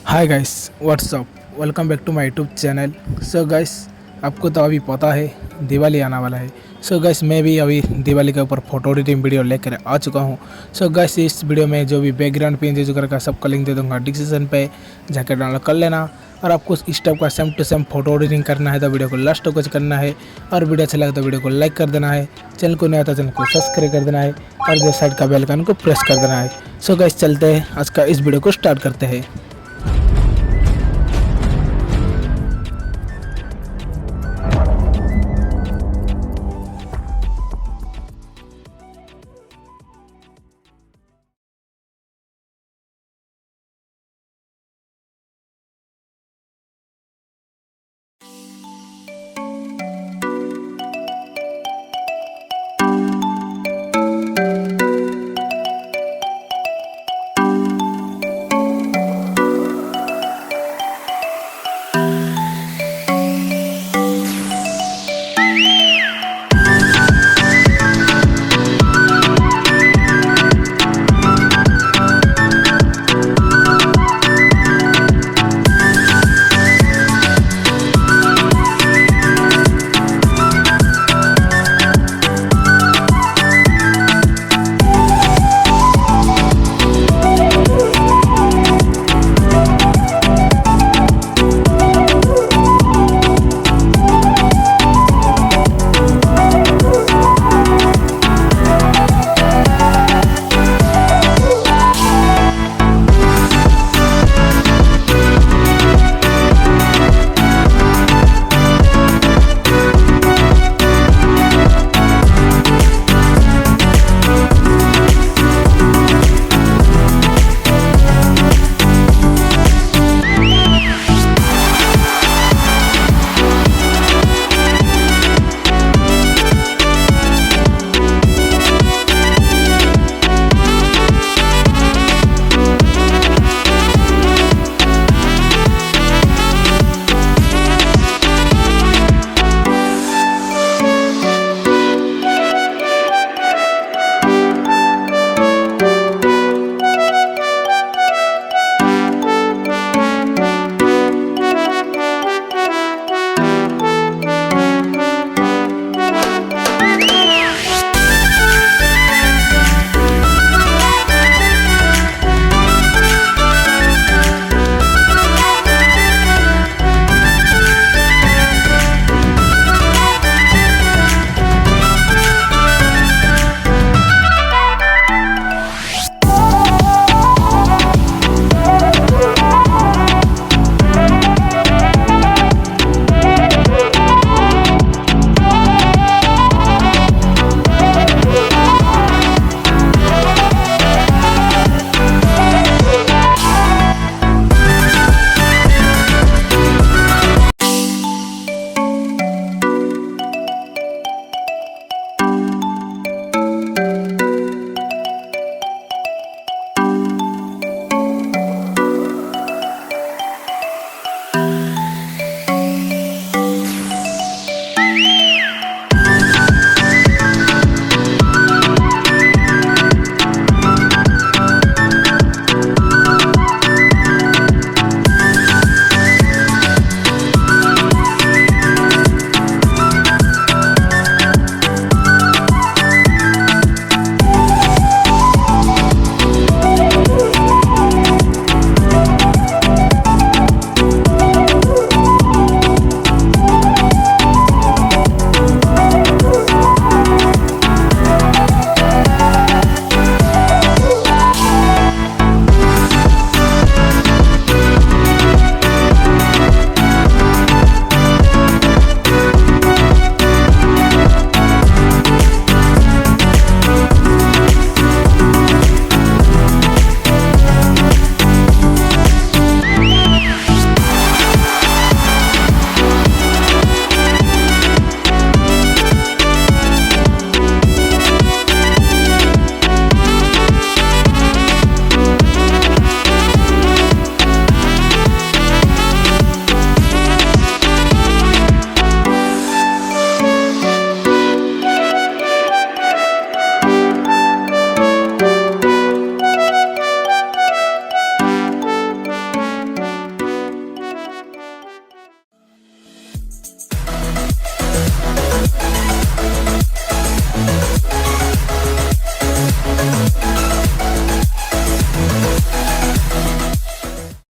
Hi guys, what's up, welcome back to my YouTube channel. So guys, आपको तो अभी पता है दिवाली आने वाला है। सो गाइस, मैं भी अभी दिवाली के ऊपर फोटो एडिटिंग वीडियो लेकर आ चुका हूँ। सो गाइस, इस वीडियो में जो भी बैकग्राउंड पेज जो का सबका लिंक दे दूँगा डिस्क्रिप्शन पे, जाकर डाउनलोड कर लेना। और आपको इस टाइप का same to same photo editing करना है तो वीडियो को लास्ट तक करना है। और वीडियो अच्छा लगे तो वीडियो को लाइक कर देना है। चैनल को नहीं आता चैनल को सब्सक्राइब कर देना है और जो साइड का बेल आइकन को प्रेस कर देना है। सो गाइस, चलते हैं आज का इस वीडियो को स्टार्ट करते हैं।